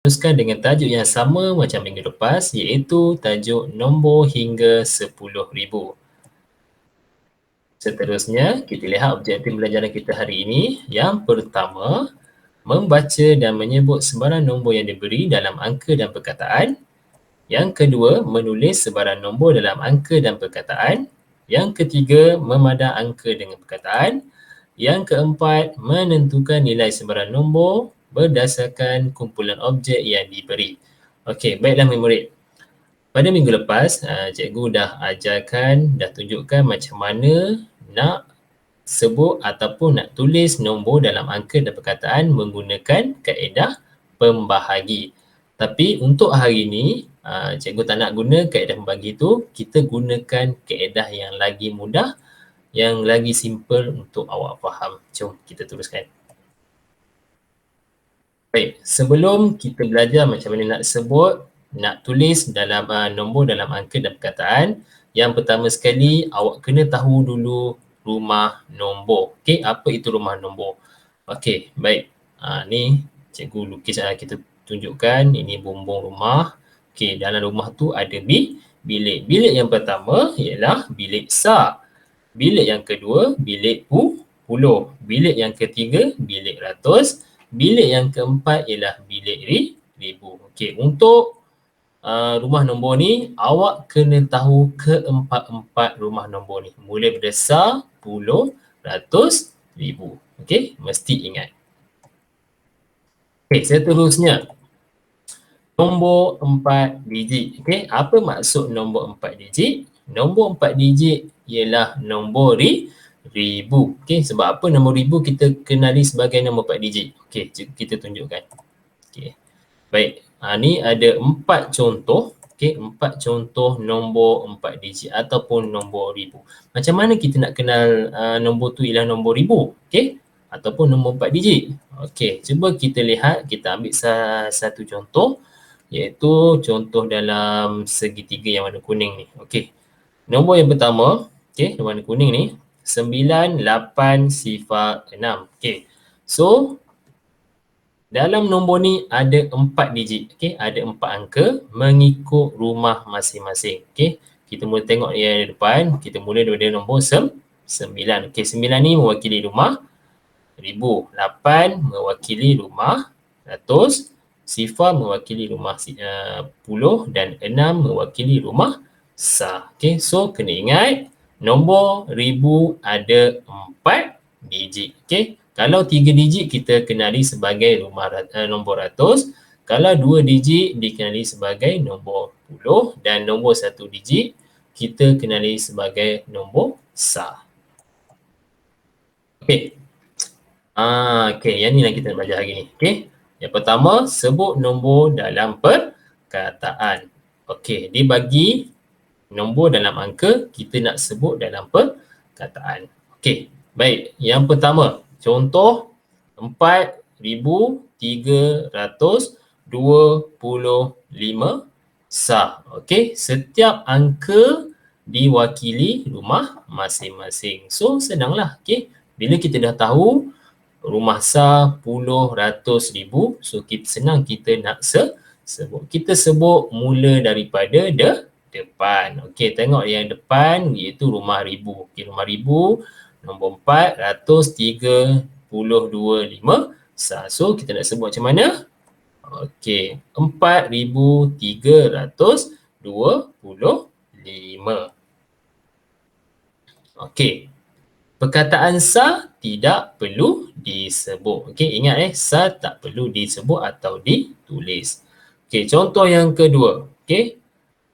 Teruskan dengan tajuk yang sama macam minggu lepas, iaitu tajuk nombor hingga 10,000. Seterusnya, kita lihat objektif pembelajaran kita hari ini. Yang pertama, membaca dan menyebut sebarang nombor yang diberi dalam angka dan perkataan. Yang kedua, menulis sebarang nombor dalam angka dan perkataan. Yang ketiga, memadam angka dengan perkataan. Yang keempat, menentukan nilai sebarang nombor berdasarkan kumpulan objek yang diberi. Okey, baiklah murid. Pada minggu lepas, cikgu dah ajarkan, dah tunjukkan macam mana nak sebut ataupun nak tulis nombor dalam angka dan perkataan menggunakan kaedah pembahagi. Tapi untuk hari ini, cikgu tak nak guna kaedah pembahagi tu, kita gunakan kaedah yang lagi mudah, yang lagi simple untuk awak faham. Jom kita teruskan. Baik, sebelum kita belajar macam mana nak sebut, nak tulis dalam nombor dalam angka dan perkataan, yang pertama sekali awak kena tahu dulu rumah nombor. Okey, apa itu rumah nombor? Okey, baik. Ni cikgu lukis, kita tunjukkan ini bumbung rumah. Okey, dalam rumah tu ada bilik. Bilik yang pertama ialah bilik sah. Bilik yang kedua, bilik puluh. Bilik yang ketiga, bilik ratus. Bilik yang keempat ialah bilik ribu. Okey, untuk rumah nombor ni, awak kena tahu keempat-empat rumah nombor ni. Mula daripada sah, puluh, ratus, ribu. Okey, mesti ingat. Okey, seterusnya. Nombor 4 digit. Okey, apa maksud nombor 4 digit? Nombor 4 digit ialah nombor ribu. Okey, sebab apa nombor ribu kita kenali sebagai nombor 4 digit? Okey, kita tunjukkan. Okey. Baik, ni ada 4 contoh. Okey, 4 contoh nombor 4 digit ataupun nombor ribu. Macam mana kita nak kenal nombor tu ialah nombor ribu? Okey, ataupun nombor 4 digit. Okey, cuba kita lihat, kita ambil satu contoh, iaitu contoh dalam segitiga yang warna kuning ni. Okey, nombor yang pertama, okey, yang warna kuning ni, 9806. Okey, so dalam nombor ni ada 4 digit, okey, ada 4 angka mengikut rumah masing-masing. Okey, kita mula tengok yang di depan, kita mula daripada nombor 9. Okey, 9 ni mewakili rumah ribu, 8 mewakili rumah ratus, sifar mewakili rumah puluh dan 6 mewakili rumah sah. Okey, so kena ingat nombor ribu ada 4 digit. Okey, kalau 3 digit kita kenali sebagai nombor ratus, kalau 2 digit dikenali sebagai nombor puluh dan nombor 1 digit kita kenali sebagai nombor sah. Okey. Okey, yang ni yang kita nak belajar hari ni. Okey. Yang pertama, sebut nombor dalam perkataan. Okey, dia bagi nombor dalam angka, kita nak sebut dalam perkataan. Okey, baik. Yang pertama, contoh 4,325 sah. Okey, setiap angka diwakili rumah masing-masing. So, senanglah. Okey, bila kita dah tahu rumah sah, puluh, ratus, ribu, so senang kita nak sebut. Kita sebut mula daripada depan. Okey, tengok yang depan iaitu rumah ribu. Okey, rumah ribu, nombor 4,325 sah. So, kita nak sebut macam mana? Okey, 4,325. Okey, perkataan sah tidak perlu disebut. Okey, ingat sah tak perlu disebut atau ditulis. Okey, contoh yang kedua. Okey,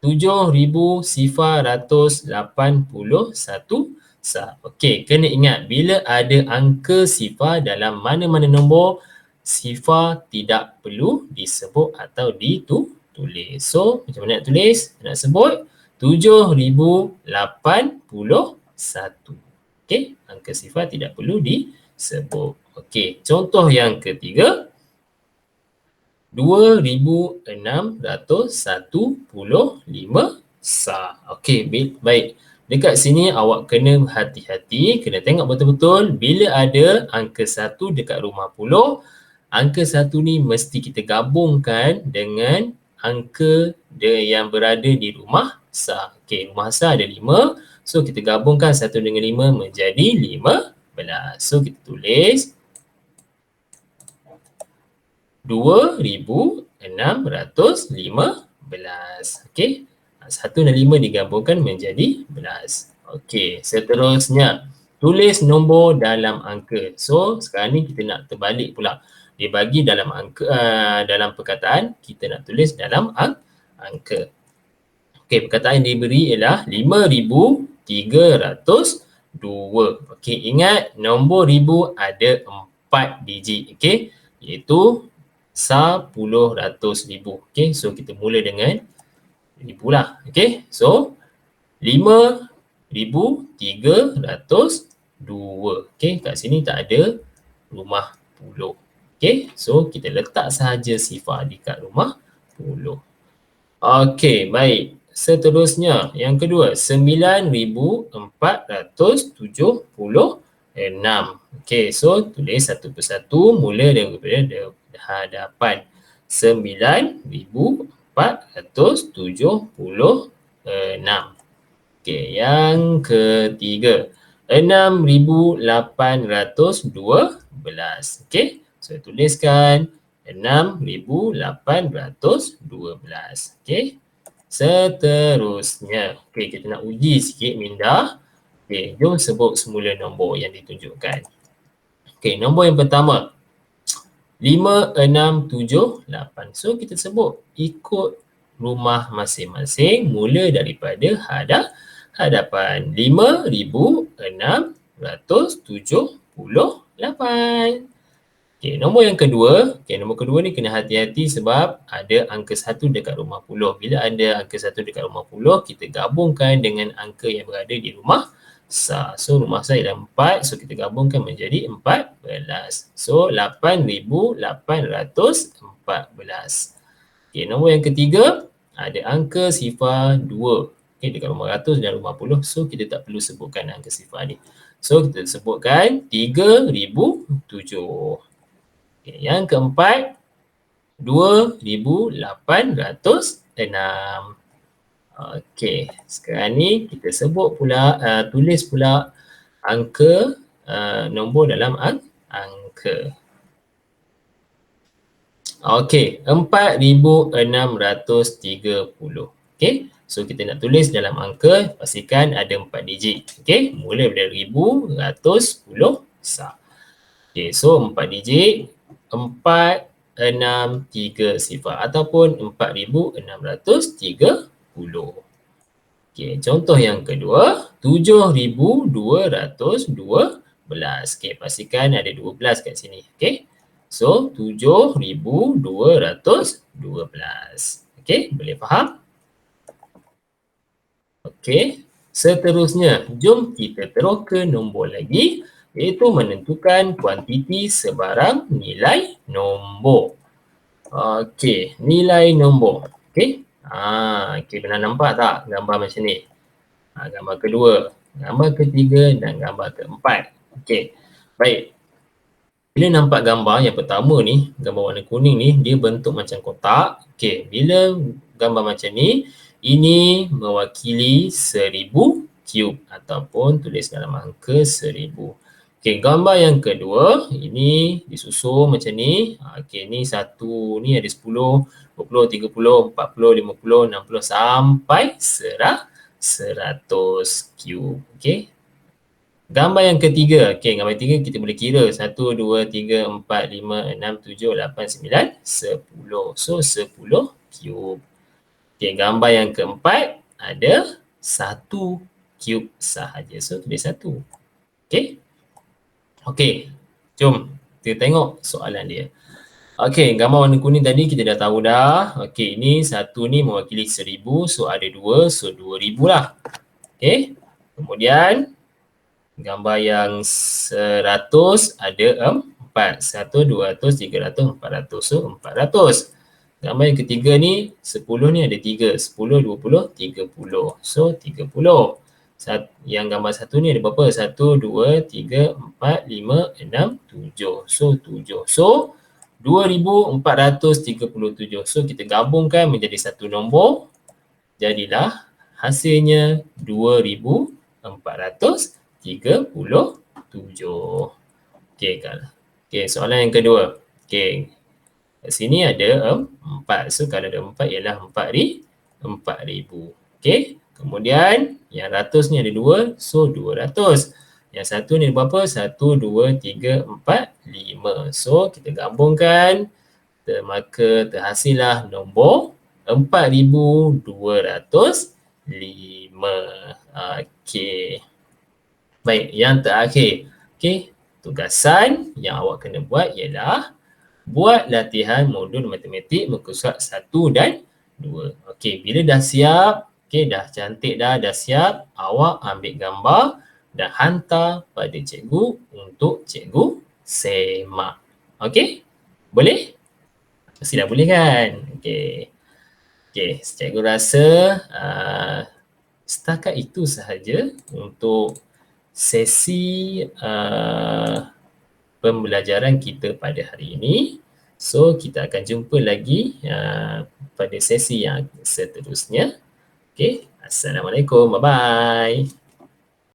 7,081 sah. Okey, kena ingat bila ada angka sifar dalam mana-mana nombor, sifar tidak perlu disebut atau ditulis. So, macam mana nak tulis? Nak sebut 7,081. Okey, angka sifar tidak perlu disebut. Okey, contoh yang ketiga, 2,615 sah. Okey, baik. Dekat sini awak kena hati-hati, kena tengok betul-betul bila ada angka 1 dekat rumah puluh, angka 1 ni mesti kita gabungkan dengan angka yang berada di rumah sah. Okey, rumah sah ada 5. So, kita gabungkan 1 dengan 5 menjadi 15. So, kita tulis 2,615. Okey. 1 dan 5 digabungkan menjadi 11. Okey, seterusnya tulis nombor dalam angka. So, sekarang ni kita nak terbalik pula. Dia bagi dalam angka, dalam perkataan, kita nak tulis dalam angka. Okey, perkataan yang diberi ialah 5,302. Okey, ingat nombor ribu ada 4 digit. Okey, iaitu 10, ratus, ribu. Okey, so kita mula dengan ribu lah. Okey, so 5,302. Okey, kat sini tak ada rumah puluh. Okey, so kita letak sahaja sifar dekat rumah puluh. Okey, baik. Seterusnya, yang kedua, 9,476. Okey, so tulis satu persatu mula daripada hadapan. 9,476. Okey, yang ketiga, 6,812. Okey, so tuliskan 6,812. Okey, seterusnya. Okey, kita nak uji sikit minda. Okey, jom sebut semula nombor yang ditunjukkan. Okey, nombor yang pertama, 5,678. So, kita sebut ikut rumah masing-masing mula daripada hadapan. 5,678. Okey, nombor yang kedua. Okey, nombor kedua ni kena hati-hati sebab ada angka 1 dekat rumah puluh. Bila ada angka 1 dekat rumah puluh, kita gabungkan dengan angka yang berada di rumah sah. So, rumah sah ialah 4. So, kita gabungkan menjadi 14. So, 8,814. Okey, nombor yang ketiga, ada angka sifar 2. Okey, dekat rumah ratus dan rumah puluh. So, kita tak perlu sebutkan angka sifar ni. So, kita sebutkan 3,007. Okay, yang keempat, 2,806. Okey, sekarang ni kita sebut pula, tulis pula angka, nombor dalam angka. Okey, 4,630. Okey, so kita nak tulis dalam angka, pastikan ada 4 digit. Okey, mula dari ribu, ratus, puluh, sah. Okey, so 4 digit, 463 ataupun 4,630. Okey, contoh yang kedua, 7,212. Okey, pastikan ada 12 kat sini. Okey, so 7,212. Okey, boleh faham? Okey, seterusnya, jom kita terus ke nombor lagi, iaitu menentukan kuantiti sebarang nilai nombor. Okey, nilai nombor. Okey. Okey, pernah nampak tak gambar macam ni? Gambar kedua, gambar ketiga dan gambar keempat. Okey. Baik. Bila nampak gambar yang pertama ni, gambar warna kuning ni, dia bentuk macam kotak. Okey, bila gambar macam ni, ini mewakili 1,000 cube ataupun tulis dalam angka 1,000. Okey, gambar yang kedua, ini disusun macam ni. Okey, ni satu, ni ada 10, 20, 30, 40, 50, 60 sampai 100 cube. Okey. Gambar yang ketiga. Okey, gambar yang ketiga kita boleh kira. 1, 2, 3, 4, 5, 6, 7, 8, 9, 10. So, 10 cube. Okey, gambar yang keempat ada 1 cube sahaja. So, tulis 1. Okey. Okey, jom kita tengok soalan dia. Okey, gambar warna kuning tadi kita dah tahu dah. Okey, ini 1 ni mewakili 1,000. So, ada 2. So, 2,000 lah. Okey, kemudian gambar yang 100 ada 4. 1, 200, 300, 400. So, 400. Gambar yang ketiga ni, 10 ni ada 3. 10, 20, 30. So, 30. Yang gambar satu ni ada berapa? 1, 2, 3, 4, 5, 6, 7. So, 7. So, 2,437. So kita gabungkan menjadi satu nombor, jadilah hasilnya 2,437. Okey kan. Okey, soalan yang kedua. Okey. Kat sini ada 4. So kalau ada 4 ialah 4,000. Okey. Kemudian yang ratus ni ada 2, so 200. Yang satu ni berapa? 1, 2, 3, 4, 5. So kita gabungkan, maka terhasillah nombor 4,205. Okey. Baik, yang terakhir. Okey, tugasan yang awak kena buat ialah buat latihan modul matematik muka surat 1 dan 2. Okey, bila dah siap, okey, dah cantik dah siap, awak ambil gambar dan hantar pada cikgu untuk cikgu semak. Okey? Boleh? Mesti dah boleh kan? Okey. Okey, cikgu rasa setakat itu sahaja untuk sesi pembelajaran kita pada hari ini. So, kita akan jumpa lagi pada sesi yang seterusnya. Okey, Assalamualaikum. Bye-bye.